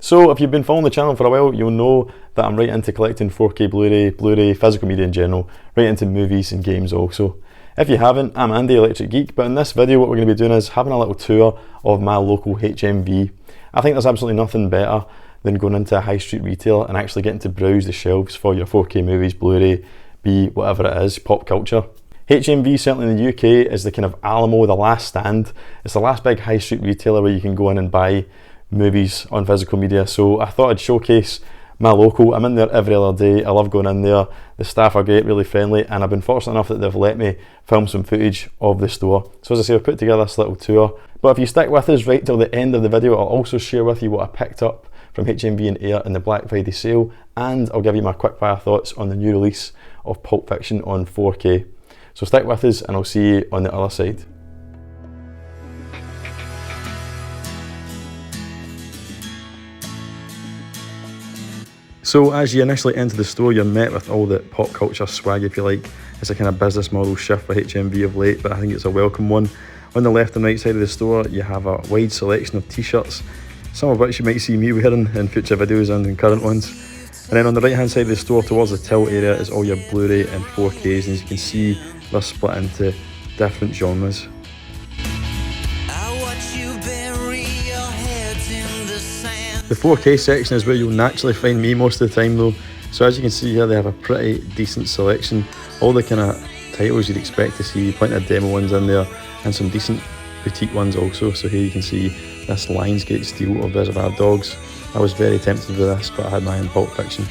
So if you've been following the channel for a while, you'll know that I'm right into collecting 4K Blu-ray, physical media in general, right into movies and games also. If you haven't, I'm Andy, ElectricGeek, but in this video what we're going to be doing is having a little tour of my local HMV. I think there's absolutely nothing better than going into a high street retailer and actually getting to browse the shelves for your 4K movies, Blu-ray, be whatever it is, pop culture. HMV, certainly in the UK, is the kind of Alamo, the last stand. It's the last big high street retailer where you can go in and buy movies on physical media. So I thought I'd showcase my local. I'm in there every other day. I love going in there. The staff are great, really friendly, and I've been fortunate enough that they've let me film some footage of the store. So as I say, I've put together this little tour. But if you stick with us right till the end of the video, I'll also share with you what I picked up from Hmv Ayr in the Black Friday sale, and I'll give you my quick fire thoughts on the new release of Pulp Fiction on 4K. So stick with us and I'll see you on the other side. So as you initially enter the store, you're met with all the pop culture swag, if you like. It's a kind of business model shift for HMV of late, but I think it's a welcome one. On the left and right side of the store, you have a wide selection of t-shirts, some of which you might see me wearing in future videos and in current ones. And then on the right hand side of the store, towards the till area, is all your Blu-ray and 4Ks, and as you can see, they're split into different genres. The 4K section is where you'll naturally find me most of the time though. So as you can see here, they have a pretty decent selection. All the kind of titles you'd expect to see, plenty of demo ones in there, and some decent boutique ones also. So here you can see this Lionsgate Steel of Reservoir Dogs. I was very tempted with this, but I had my own Pulp Fiction.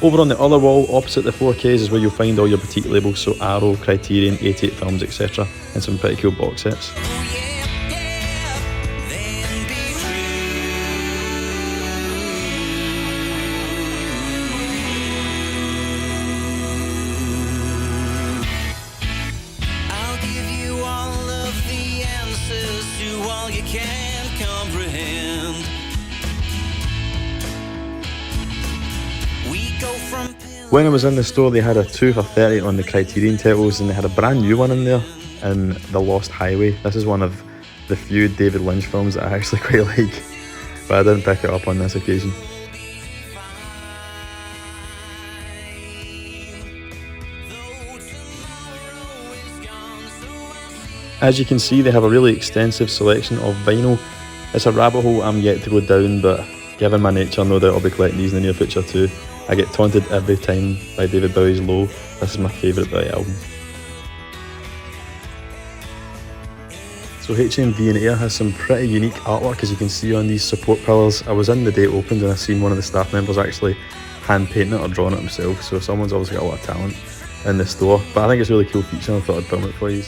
Over on the other wall, opposite the 4Ks, is where you'll find all your boutique labels, so Arrow, Criterion, 88 Films, etc. and some pretty cool box sets. I'll give you all of the answers to all you can comprehend. When I was in the store, they had a 2 for $30 on the Criterion titles, and they had a brand new one in there in The Lost Highway. This is one of the few David Lynch films that I actually quite like, but I didn't pick it up on this occasion. As you can see, they have a really extensive selection of vinyl. It's a rabbit hole I'm yet to go down, but given my nature, no doubt I'll be collecting these in the near future too. I get taunted every time by David Bowie's Low. This is my favourite Bowie album. So Hmv Ayr has some pretty unique artwork, as you can see on these support pillars. I was in the day it opened and I seen one of the staff members actually hand painting it or drawing it himself, so someone's obviously got a lot of talent in the store. But I think it's a really cool feature and I thought I'd film it for you.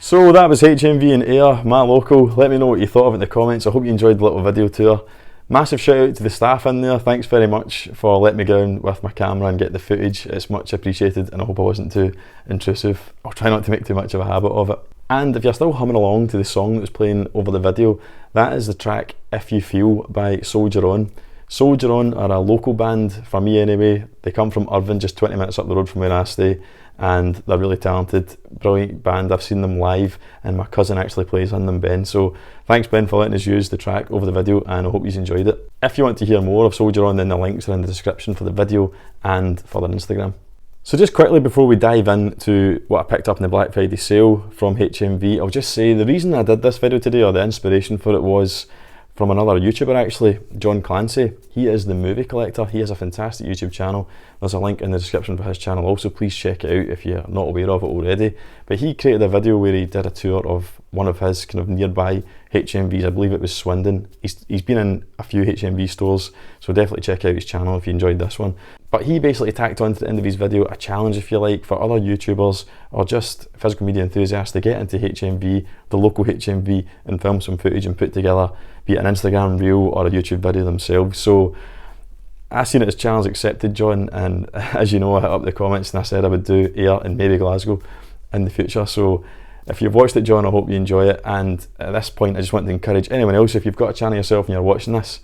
So that was Hmv Ayr, my local. Let me know what you thought of it in the comments. I hope you enjoyed the little video tour. Massive shout out to the staff in there. Thanks very much for letting me go in with my camera and get the footage. It's much appreciated, and I hope I wasn't too intrusive. I'll try not to make too much of a habit of it. And if you're still humming along to the song that was playing over the video, that is the track If You Feel by Soldier On. Soldier On are a local band, for me anyway. They come from Irvine, just 20 minutes up the road from where I stay, and they're really talented, brilliant band. I've seen them live and my cousin actually plays in them, Ben. So thanks Ben for letting us use the track over the video, and I hope you enjoyed it. If you want to hear more of Soldier On, then the links are in the description for the video and for their Instagram. So just quickly before we dive into what I picked up in the Black Friday sale from HMV, I'll just say the reason I did this video today, or the inspiration for it, was from another YouTuber actually, John Clancy. He is the movie collector. He has a fantastic YouTube channel. There's a link in the description for his channel also. Please check it out if you're not aware of it already. But he created a video where he did a tour of one of his kind of nearby HMVs. I believe it was Swindon. He's been in a few HMV stores, so definitely check out his channel if you enjoyed this one. But he basically tacked on to the end of his video a challenge, if you like, for other YouTubers or just physical media enthusiasts to get into HMV, the local HMV, and film some footage and put together, be it an Instagram reel or a YouTube video themselves. So I seen it as challenge accepted, John, and as you know, I hit up the comments and I said I would do Ayr and maybe Glasgow in the future. So if you've watched it, John, I hope you enjoy it. And at this point, I just want to encourage anyone else, if you've got a channel yourself and you're watching this,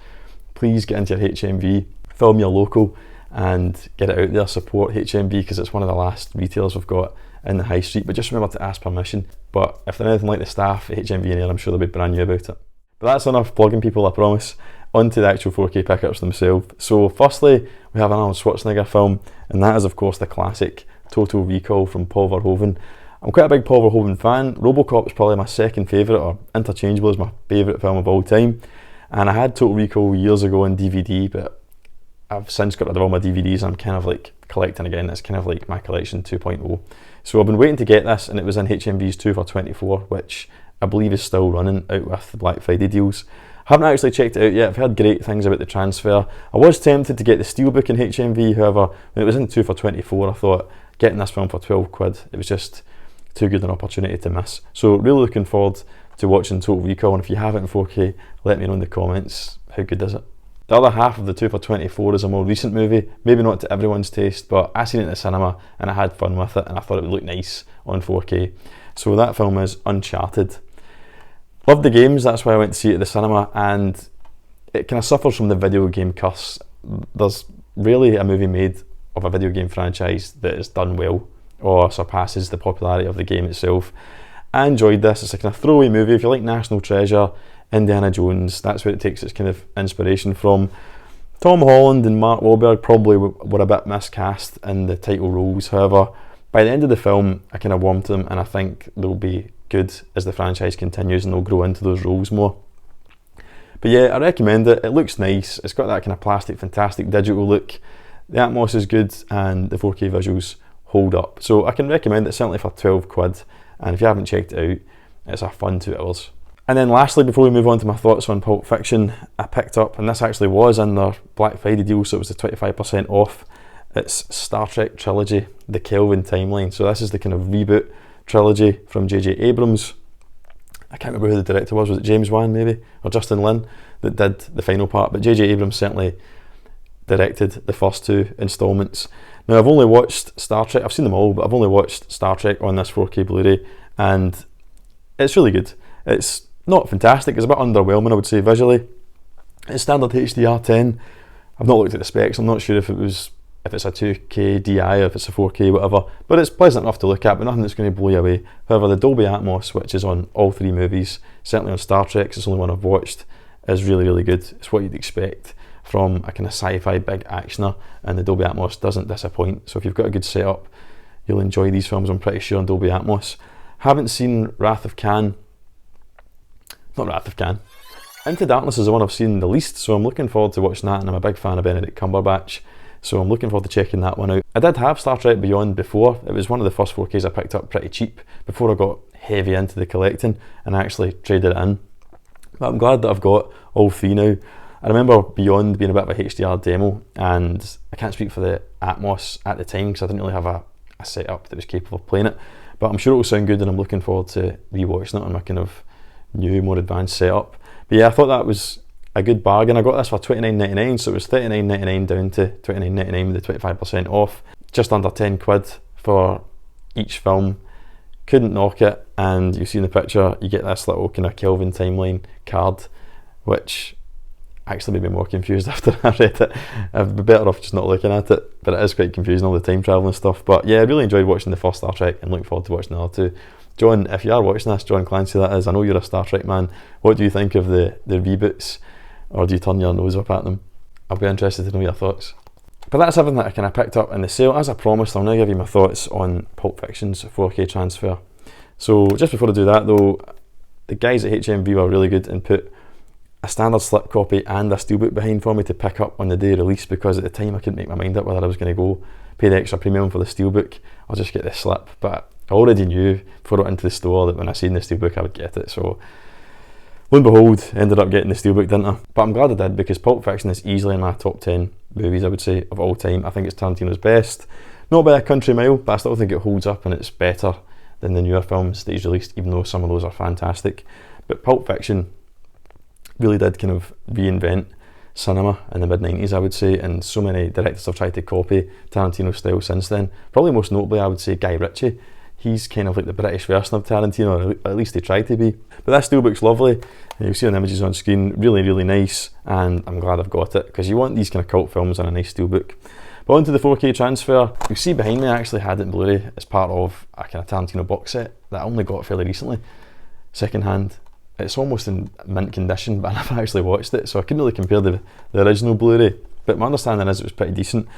please get into your HMV, film your local, and get it out there. Support HMV because it's one of the last retailers we've got in the high street. But just remember to ask permission. But if they're anything like the staff at HMV in here, I'm sure they'll be brand new about it. But that's enough plugging, people, I promise. On to the actual 4K pickups themselves. So firstly, we have an Arnold Schwarzenegger film, and that is of course the classic Total Recall from Paul Verhoeven. I'm quite a big Paul Verhoeven fan. Robocop is probably my second favourite, or interchangeable as my favourite film of all time. And I had Total Recall years ago on DVD, but I've since got rid of all my DVDs and I'm kind of like collecting again. It's kind of like my collection 2.0. So I've been waiting to get this, and it was in HMV's 2 for 24, which I believe is still running out with the Black Friday deals. Haven't actually checked it out yet. I've heard great things about the transfer. I was tempted to get the steelbook in HMV, however, when it was in 2 for 24, I thought getting this film for 12 quid, it was just too good an opportunity to miss. So really looking forward to watching Total Recall, and if you have it in 4K, let me know in the comments, how good is it? The other half of the 2 for 24 is a more recent movie, maybe not to everyone's taste, but I seen it in the cinema and I had fun with it, and I thought it would look nice on 4K. So that film is Uncharted. Loved the games, that's why I went to see it at the cinema, and it kind of suffers from the video game curse. There's rarely a movie made of a video game franchise that is done well or surpasses the popularity of the game itself. I enjoyed this. It's a kind of throwaway movie. If you like National Treasure, Indiana Jones, that's where it takes its kind of inspiration from. Tom Holland and Mark Wahlberg probably were a bit miscast in the title roles. However, by the end of the film, I kind of warmed to them, and I think they'll be good as the franchise continues and they'll grow into those roles more. But yeah, I recommend it. It looks nice. It's got that kind of plastic, fantastic digital look. The Atmos is good and the 4K visuals hold up. So I can recommend it certainly for 12 quid. And if you haven't checked it out, it's a fun 2 hours. And then lastly, before we move on to my thoughts on Pulp Fiction, I picked up, and this actually was in their Black Friday deal, so it was the 25% off. It's Star Trek Trilogy, the Kelvin timeline. So this is the kind of reboot trilogy from J.J. Abrams. I can't remember who the director was it James Wan maybe, or Justin Lin, that did the final part, but J.J. Abrams certainly directed the first 2 installments. Now I've only watched Star Trek, I've seen them all, but I've only watched Star Trek on this 4K Blu-ray, and it's really good. It's not fantastic, it's a bit underwhelming I would say visually. It's standard HDR10. I've not looked at the specs, I'm not sure if it's a 2K DI or if it's a 4K, whatever, but it's pleasant enough to look at, but nothing that's going to blow you away. However, the Dolby Atmos, which is on all 3 movies, certainly on Star Trek, 'cause it's the only one I've watched, is really, really good. It's what you'd expect from a kind of sci-fi big actioner, and the Dolby Atmos doesn't disappoint. So if you've got a good setup, you'll enjoy these films, I'm pretty sure, on Dolby Atmos. Haven't seen Wrath of Khan. Not Wrath of Khan. Into Darkness is the one I've seen the least, so I'm looking forward to watching that, and I'm a big fan of Benedict Cumberbatch, so I'm looking forward to checking that one out. I did have Star Trek Beyond before. It was one of the first 4Ks I picked up pretty cheap before I got heavy into the collecting and I actually traded it in. But I'm glad that I've got all 3 now. I remember Beyond being a bit of a HDR demo, and I can't speak for the Atmos at the time because I didn't really have a setup that was capable of playing it, but I'm sure it'll sound good, and I'm looking forward to rewatching it on my kind of new, more advanced setup. But yeah, I thought that was a good bargain. I got this for $29.99, so it was $39.99 down to $29.99 with the 25% off. Just under 10 quid for each film. Couldn't knock it, and you see in the picture you get this little kind of Kelvin timeline card, which actually made me more confused after I read it. I'd be better off just not looking at it, but it is quite confusing, all the time travel and stuff. But yeah, I really enjoyed watching the first Star Trek and looking forward to watching the other 2. John, if you are watching this, John Clancy that is, I know you're a Star Trek man, what do you think of the reboots, or do you turn your nose up at them? I'll be interested to know your thoughts. But that's everything that I kind of picked up in the sale. As I promised, I'll now give you my thoughts on Pulp Fiction's 4K transfer. So just before I do that though, the guys at HMV were really good and put a standard slip copy and a steelbook behind for me to pick up on the day of release, because at the time I couldn't make my mind up whether I was going to go pay the extra premium for the steelbook or just get the slip. But I already knew before I went into the store that when I seen the steelbook I would get it, so lo and behold, ended up getting the steelbook, didn't I? But I'm glad I did, because Pulp Fiction is easily in my top 10 movies, I would say, of all time. I think it's Tarantino's best, not by a country mile, but I still think it holds up and it's better than the newer films that he's released, even though some of those are fantastic. But Pulp Fiction really did kind of reinvent cinema in the mid-90s, I would say, and so many directors have tried to copy Tarantino's style since then. Probably most notably, I would say, Guy Ritchie. He's kind of like the British version of Tarantino, or at least he tried to be. But that steelbook's lovely. You'll see the images on screen, really, really nice, and I'm glad I've got it, because you want these kind of cult films on a nice steelbook. But onto the 4K transfer, you see behind me I actually had it in Blu-ray as part of a kind of Tarantino box set that I only got fairly recently, second hand. It's almost in mint condition, but I never actually watched it, so I couldn't really compare the original Blu-ray, but my understanding is it was pretty decent.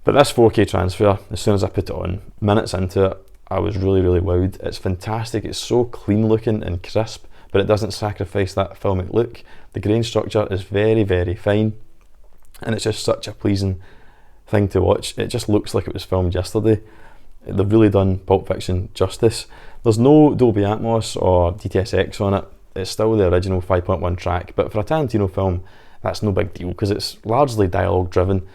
But this 4K transfer, as soon as I put it on, minutes into it, I was really, really wowed. It's fantastic, it's so clean looking and crisp, but it doesn't sacrifice that filmic look. The grain structure is very, very fine, and it's just such a pleasing thing to watch. It just looks like it was filmed yesterday. They've really done Pulp Fiction justice. There's no Dolby Atmos or DTSX on it. It's still the original 5.1 track, but for a Tarantino film, that's no big deal because it's largely dialogue driven.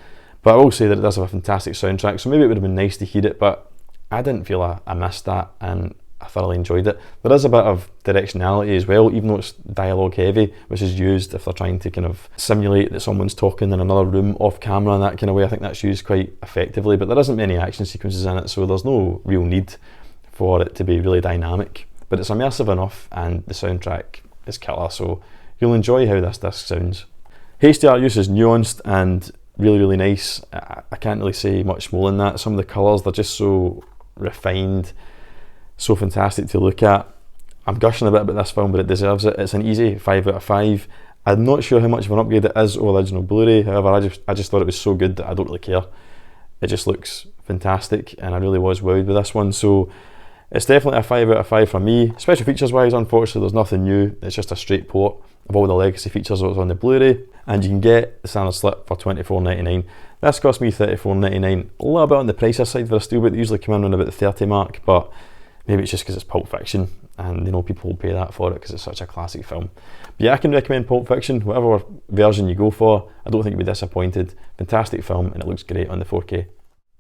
But I will say that it does have a fantastic soundtrack, so maybe it would have been nice to hear it, but I didn't feel I missed that, and I thoroughly enjoyed it. There is a bit of directionality as well, even though it's dialogue heavy, which is used if they're trying to kind of simulate that someone's talking in another room off camera and that kind of way. I think that's used quite effectively, but there isn't many action sequences in it, so there's no real need for it to be really dynamic. But it's immersive enough, and the soundtrack is killer, so you'll enjoy how this disc sounds. HDR use is nuanced and really, really nice. I can't really say much more than that. Some of the colours, they're just so refined, so fantastic to look at. I'm gushing a bit about this film, but it deserves it. It's an easy 5 out of 5. I'm not sure how much of an upgrade it is over original Blu-ray, however I just thought it was so good that I don't really care. It just looks fantastic, and I really was wowed with this one, so it's definitely a 5 out of 5 for me. Special features wise, unfortunately there's nothing new. It's just a straight port of all the legacy features that was on the Blu-ray, and you can get the standard slip for $24.99. This cost me $34.99, a little bit on the pricier side for a steelbook. They usually come in around about the 30 mark, but maybe it's just because it's Pulp Fiction and people will pay that for it because it's such a classic film. But yeah, I can recommend Pulp Fiction, whatever version you go for. I don't think you'll be disappointed. Fantastic film, and it looks great on the 4K.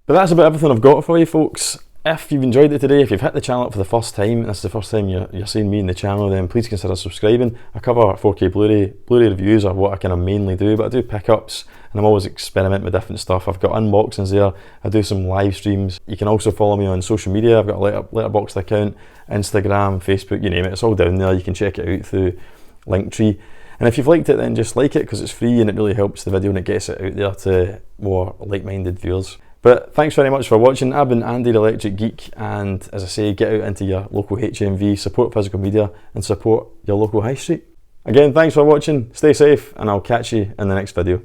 But that's about everything I've got for you folks. If you've enjoyed it today, if you've hit the channel up for the first time, and this is the first time you're seeing me in the channel, then please consider subscribing. I cover 4K Blu-ray reviews are what I kind of mainly do, but I do pickups, and I'm always experimenting with different stuff. I've got unboxings there, I do some live streams. You can also follow me on social media. I've got a Letterboxd account, Instagram, Facebook, you name it, it's all down there. You can check it out through Linktree. And if you've liked it, then just like it, because it's free and it really helps the video and it gets it out there to more like-minded viewers. But thanks very much for watching. I've been Andy the Electric Geek, and as I say, get out into your local HMV, support physical media, and support your local high street. Again, thanks for watching, stay safe, and I'll catch you in the next video.